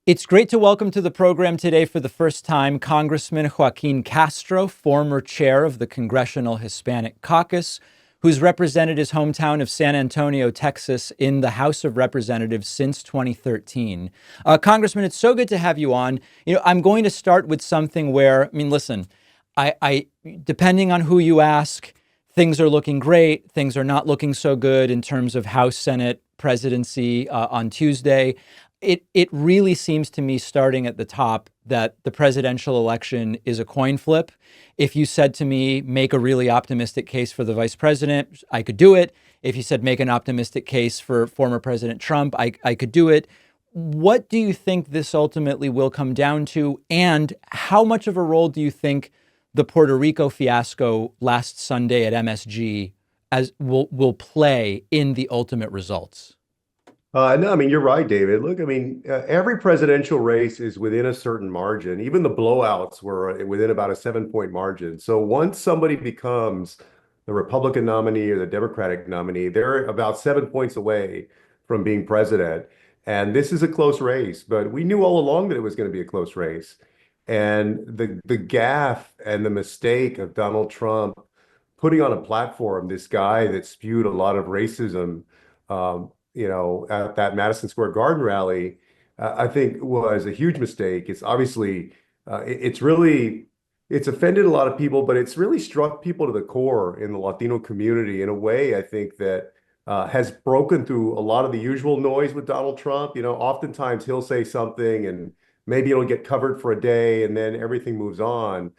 It's great to welcome to the program today for the first time Congressman Joaquin Castro, former chair of the Congressional Hispanic Caucus, who's represented his hometown of San Antonio, Texas, in the House of Representatives since 2013. Congressman, it's so good to have you on. I'm going to start with something where, listen, I depending on who you ask, things are looking great, things are not looking so good in terms of House, Senate, presidency on Tuesday. It really seems to me, starting at the top, that the presidential election is a coin flip. If you said to me, make a really optimistic case for the vice president, I could do it. If you said, make an optimistic case for former President Trump, I could do it. What do you think this ultimately will come down to? And how much of a role do you think the Puerto Rico fiasco last Sunday at MSG will play in the ultimate results? No, you're right, David. Look, every presidential race is within a certain margin. Even the blowouts were within about a 7-point margin. So once somebody becomes the Republican nominee or the Democratic nominee, they're about 7 points away from being president. And this is a close race, but we knew all along that it was going to be a close race. And the gaffe and the mistake of Donald Trump putting on a platform this guy that spewed a lot of racism, at that Madison Square Garden rally, I think was a huge mistake. It's obviously, it's really, it's offended a lot of people, but it's really struck people to the core in the Latino community in a way, I think, that has broken through a lot of the usual noise with Donald Trump. Oftentimes he'll say something and maybe it'll get covered for a day and then everything moves on.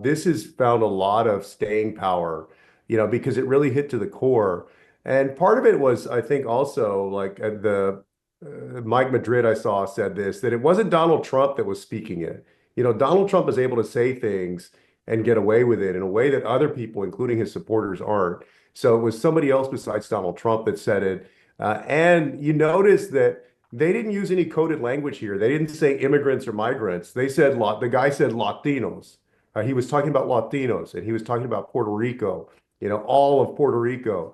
This has found a lot of staying power, because it really hit to the core. And part of it was, I think, also like the Mike Madrid I saw said this, that it wasn't Donald Trump that was speaking it. Donald Trump is able to say things and get away with it in a way that other people, including his supporters, aren't. So it was somebody else besides Donald Trump that said it. And you notice that they didn't use any coded language here. They didn't say immigrants or migrants. The guy said Latinos. He was talking about Latinos and he was talking about Puerto Rico, all of Puerto Rico.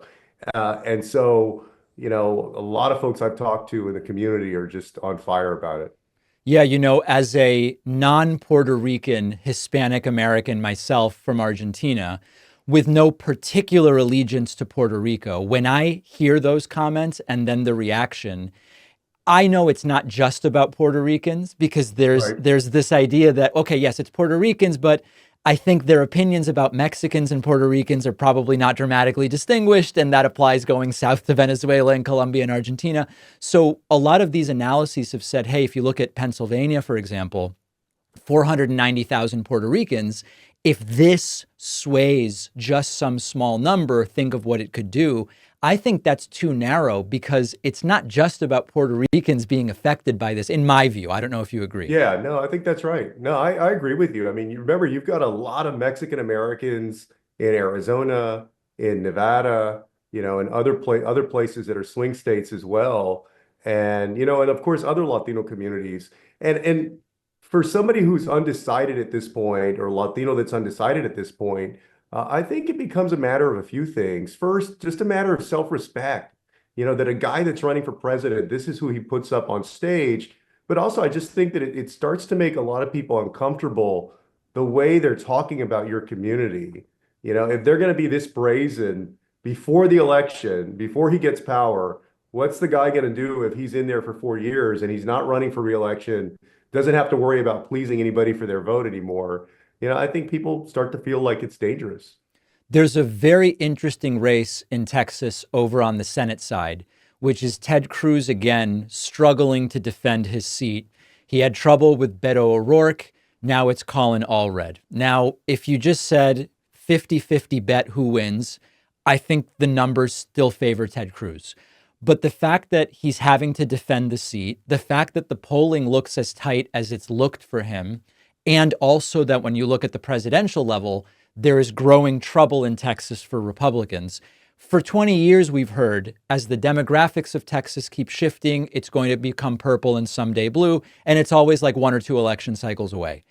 And so, a lot of folks I've talked to in the community are just on fire about it. Yeah, as a non-Puerto Rican Hispanic American myself from Argentina, with no particular allegiance to Puerto Rico, when I hear those comments and then the reaction, I know it's not just about Puerto Ricans, because there's Right. there's this idea that, okay, yes, it's Puerto Ricans, but I think their opinions about Mexicans and Puerto Ricans are probably not dramatically distinguished, and that applies going south to Venezuela and Colombia and Argentina. So a lot of these analyses have said, hey, if you look at Pennsylvania, for example, 490,000 Puerto Ricans, if this sways just some small number, think of what it could do. I think that's too narrow, because it's not just about Puerto Ricans being affected by this, in my view. I don't know if you agree. Yeah, no, I think that's right. No, I agree with you. You remember, you've got a lot of Mexican Americans in Arizona, in Nevada, and other places that are swing states as well. And of course other Latino communities. And for somebody who's undecided at this point, or Latino that's undecided at this point, I think it becomes a matter of a few things. First, just a matter of self-respect. That a guy that's running for president, this is who he puts up on stage. But also, I just think that it starts to make a lot of people uncomfortable the way they're talking about your community. If they're going to be this brazen before the election, before he gets power, what's the guy going to do if he's in there for 4 years and he's not running for reelection, doesn't have to worry about pleasing anybody for their vote anymore? I think people start to feel like it's dangerous. There's a very interesting race in Texas over on the Senate side, which is Ted Cruz again struggling to defend his seat. He had trouble with Beto O'Rourke. Now it's Colin Allred. Now, if you just said 50-50 bet who wins, I think the numbers still favor Ted Cruz. But the fact that he's having to defend the seat, the fact that the polling looks as tight as it's looked for him, and also that when you look at the presidential level, there is growing trouble in Texas for Republicans. For 20 years, we've heard, as the demographics of Texas keep shifting, it's going to become purple and someday blue, and it's always like 1 or 2 election cycles away.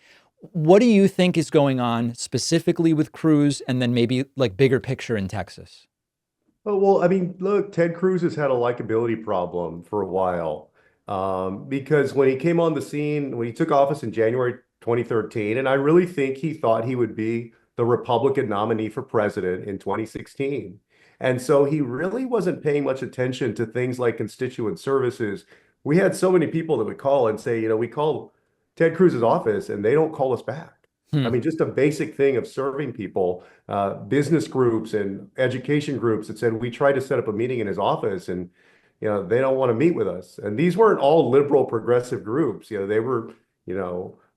What do you think is going on specifically with Cruz, and then maybe like bigger picture in Texas? Oh, well, look, Ted Cruz has had a likability problem for a while. because when he came on the scene, when he took office in January 2013, and I really think he thought he would be the Republican nominee for president in 2016. And so he really wasn't paying much attention to things like constituent services. We had so many people that would call and say, we call Ted Cruz's office and they don't call us back. I Hmm. mean, just a basic thing of serving people, business groups and education groups that said, we tried to set up a meeting in his office and they don't want to meet with us. And these weren't all liberal progressive groups. They were,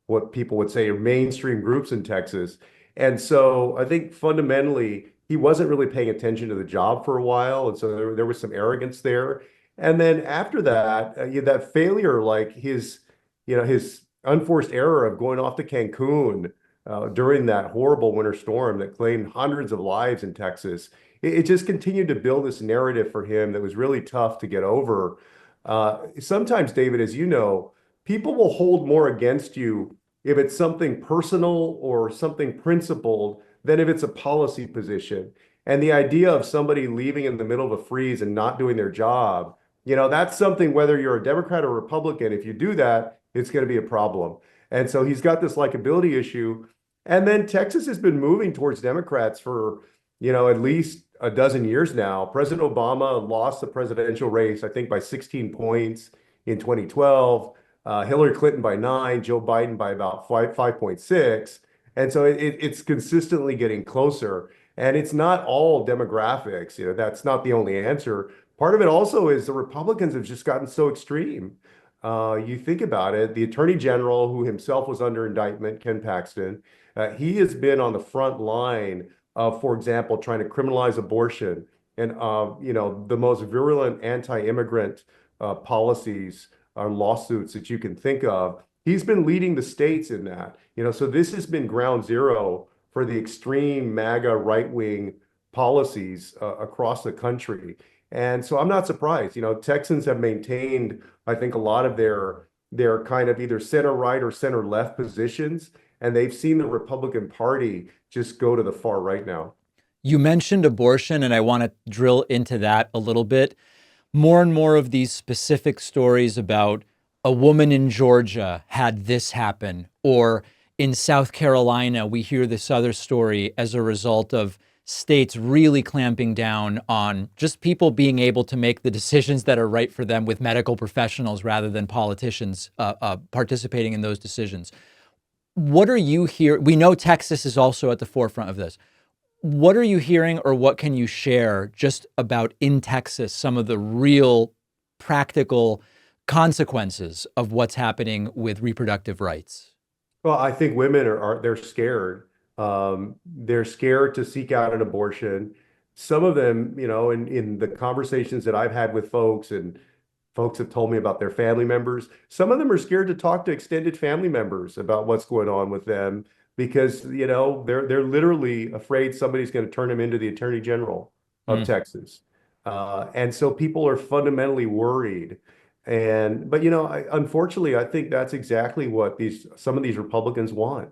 what people would say are mainstream groups in Texas. And so I think fundamentally he wasn't really paying attention to the job for a while. And so there was some arrogance there. And then after that, that failure, like his unforced error of going off to Cancun during that horrible winter storm that claimed hundreds of lives in Texas, it just continued to build this narrative for him that was really tough to get over. Sometimes, David, as you know, people will hold more against you if it's something personal or something principled than if it's a policy position. And the idea of somebody leaving in the middle of a freeze and not doing their job, that's something, whether you're a Democrat or Republican, if you do that, it's going to be a problem. And so he's got this likability issue. And then Texas has been moving towards Democrats for, at least a dozen years now. President Obama lost the presidential race, I think, by 16 points in 2012. Hillary Clinton by 9, Joe Biden by about 5.6. And so it's consistently getting closer. And it's not all demographics. That's not the only answer. Part of it also is the Republicans have just gotten so extreme. You think about it, the Attorney General, who himself was under indictment, Ken Paxton, he has been on the front line of, for example, trying to criminalize abortion and, the most virulent anti-immigrant policies or lawsuits that you can think of. He's been leading the states in that. So this has been ground zero for the extreme MAGA right-wing policies across the country. And so I'm not surprised. Texans have maintained, I think, a lot of their kind of either center right or center left positions, and they've seen the Republican Party just go to the far right now. You mentioned abortion, and I want to drill into that a little bit. More and more of these specific stories about a woman in Georgia had this happen, or in South Carolina, we hear this other story as a result of states really clamping down on just people being able to make the decisions that are right for them with medical professionals rather than politicians participating in those decisions. What are you hearing? We know Texas is also at the forefront of this. What are you hearing, or what can you share just about in Texas, some of the real practical consequences of what's happening with reproductive rights? Well, I think women they're scared. They're scared to seek out an abortion. Some of them, in the conversations that I've had with folks and folks have told me about their family members, some of them are scared to talk to extended family members about what's going on with them because, they're literally afraid somebody's going to turn them into the Attorney General of Mm. Texas. And so people are fundamentally worried. But unfortunately, I think that's exactly what some of these Republicans want.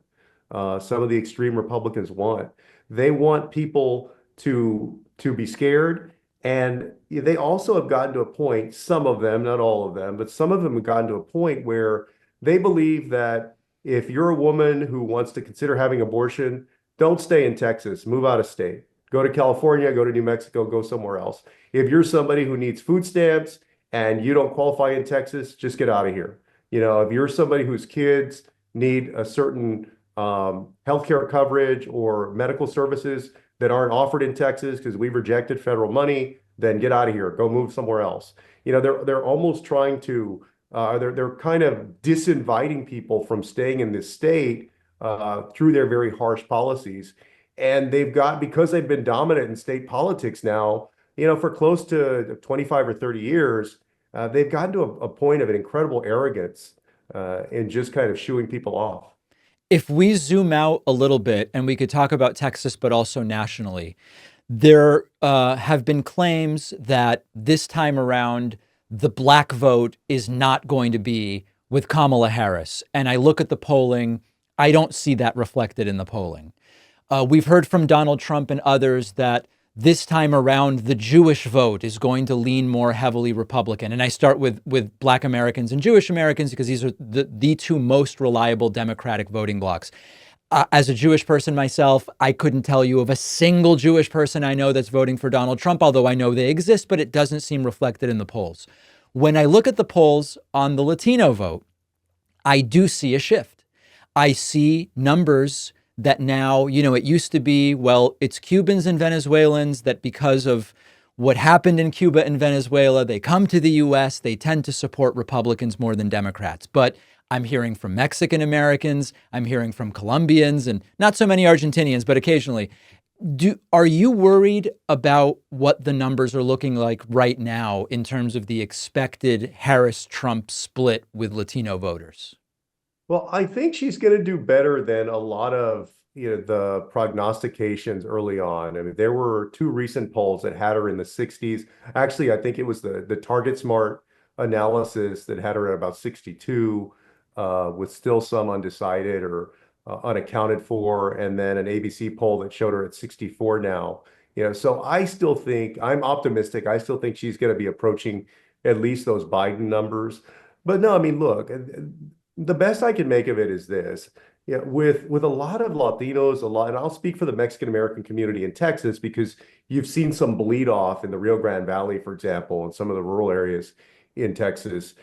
Some of the extreme Republicans want. They want people to be scared, and they also have gotten to a point. Some of them, not all of them, but some of them have gotten to a point where they believe that if you're a woman who wants to consider having abortion, don't stay in Texas, move out of state, go to California, go to New Mexico, go somewhere else. If you're somebody who needs food stamps and you don't qualify in Texas, just get out of here. If you're somebody whose kids need a certain healthcare coverage or medical services that aren't offered in Texas because we've rejected federal money, then get out of here. Go move somewhere else. They're almost trying to they're kind of disinviting people from staying in this state through their very harsh policies. And because they've been dominant in state politics now, for close to 25 or 30 years, they've gotten to a point of an incredible arrogance in just kind of shooing people off. If we zoom out a little bit and we could talk about Texas, but also nationally, there have been claims that this time around, the black vote is not going to be with Kamala Harris. And I look at the polling, I don't see that reflected in the polling. We've heard from Donald Trump and others that this time around, the Jewish vote is going to lean more heavily Republican. And I start with Black Americans and Jewish Americans because these are the two most reliable Democratic voting blocs. As a Jewish person myself, I couldn't tell you of a single Jewish person I know that's voting for Donald Trump, although I know they exist, but it doesn't seem reflected in the polls. When I look at the polls on the Latino vote, I do see a shift. I see numbers that now, it used to be, well, it's Cubans and Venezuelans that because of what happened in Cuba and Venezuela, they come to the US, they tend to support Republicans more than Democrats. But I'm hearing from Mexican Americans, I'm hearing from Colombians, and not so many Argentinians, but occasionally. Are you worried about what the numbers are looking like right now in terms of the expected Harris-Trump split with Latino voters? Well, I think she's going to do better than a lot of the prognostications early on. I mean, there were two recent polls that had her in the 60s. Actually, I think it was the Target Smart analysis that had her at about 62, with still some undecided or unaccounted for, and then an ABC poll that showed her at 64 now. So I still think I'm optimistic. I still think she's going to be approaching at least those Biden numbers. But no, I mean, look, the best I can make of it is this. Yeah, with a lot of Latinos, and I'll speak for the Mexican American community in Texas because you've seen some bleed off in the Rio Grande Valley, for example, and some of the rural areas in Texas.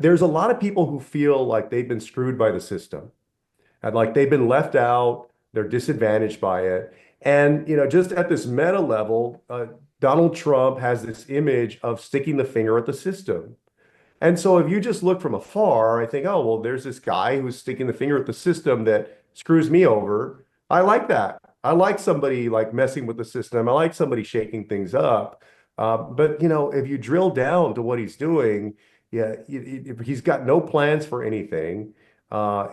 There's a lot of people who feel like they've been screwed by the system and like they've been left out, they're disadvantaged by it. And, just at this meta level, Donald Trump has this image of sticking the finger at the system. And so if you just look from afar, I think, oh, well, there's this guy who's sticking the finger at the system that screws me over. I like that. I like somebody like messing with the system. I like somebody shaking things up. But, if you drill down to what he's doing, yeah, he's got no plans for anything.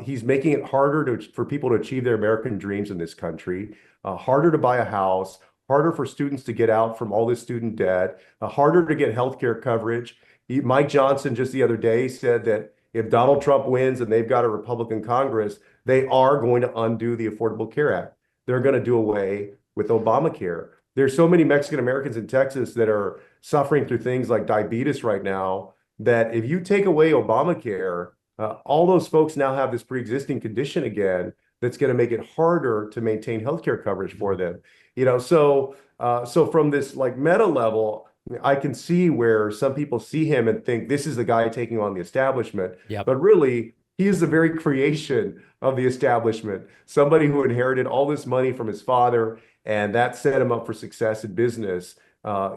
He's making it harder for people to achieve their American dreams in this country, harder to buy a house, harder for students to get out from all this student debt, harder to get healthcare coverage. Mike Johnson just the other day said that if Donald Trump wins and they've got a Republican Congress, they are going to undo the Affordable Care Act. They're going to do away with Obamacare. There's so many Mexican Americans in Texas that are suffering through things like diabetes right now that if you take away Obamacare, all those folks now have this pre-existing condition again that's going to make it harder to maintain healthcare coverage for them. So from this like meta level, I can see where some people see him and think this is the guy taking on the establishment. Yep. But really, he is the very creation of the establishment. Somebody who inherited all this money from his father, and that set him up for success in business.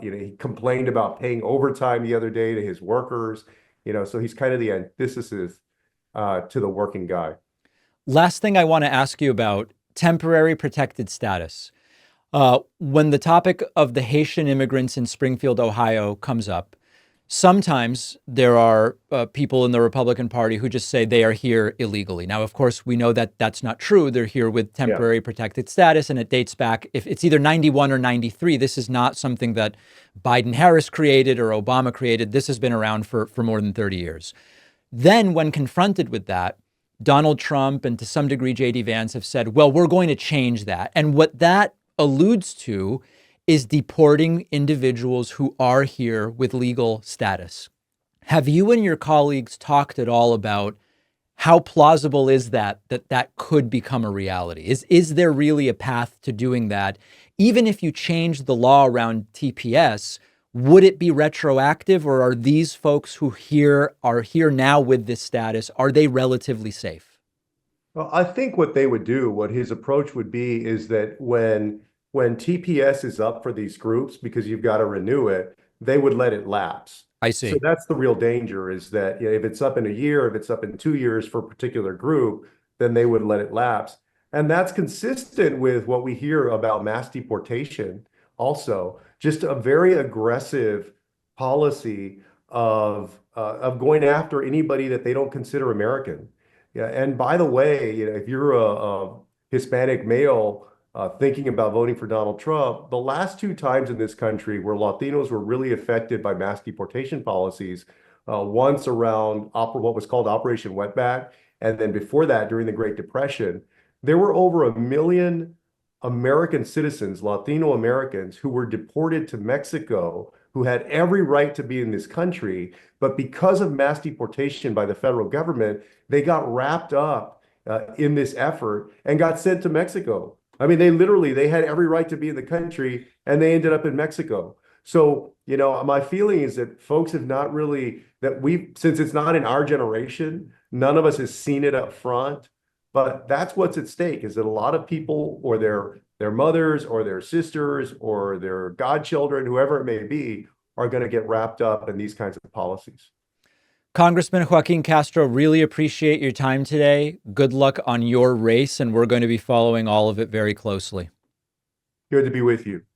He complained about paying overtime the other day to his workers. So he's kind of the antithesis to the working guy. Last thing I want to ask you about temporary protected status. When the topic of the Haitian immigrants in Springfield, Ohio comes up, sometimes there are people in the Republican Party who just say they are here illegally. Now, of course, we know that that's not true. They're here with temporary protected status, and it dates back, if it's either 91 or 93, this is not something that Biden-Harris created or Obama created. This has been around for more than 30 years. Then when confronted with that, Donald Trump and to some degree J.D. Vance have said, well, we're going to change that. And what that alludes to is deporting individuals who are here with legal status. Have you and your colleagues talked at all about how plausible is that could become a reality? Is there really a path to doing that? Even if you change the law around TPS, would it be retroactive, or are these folks who are here now with this status, are they relatively safe? Well, I think what they would do, what his approach would be, is that when TPS is up for these groups, because you've got to renew it, they would let it lapse. I see. So that's the real danger, is that if it's up in a year, if it's up in 2 years for a particular group, then they would let it lapse. And that's consistent with what we hear about mass deportation also, just a very aggressive policy of going after anybody that they don't consider American. Yeah, and by the way, if you're a Hispanic male thinking about voting for Donald Trump, the last two times in this country where Latinos were really affected by mass deportation policies, once around what was called Operation Wetback, and then before that, during the Great Depression, there were over 1 million American citizens, Latino Americans, who were deported to Mexico, who had every right to be in this country, but because of mass deportation by the federal government, they got wrapped up in this effort and got sent to Mexico. I mean, they had every right to be in the country and they ended up in Mexico. So, my feeling is that folks have not really, since it's not in our generation, none of us has seen it up front. But that's what's at stake, is that a lot of people, or their mothers or their sisters or their godchildren, whoever it may be, are going to get wrapped up in these kinds of policies. Congressman Joaquin Castro, really appreciate your time today. Good luck on your race, and we're going to be following all of it very closely. Good to be with you.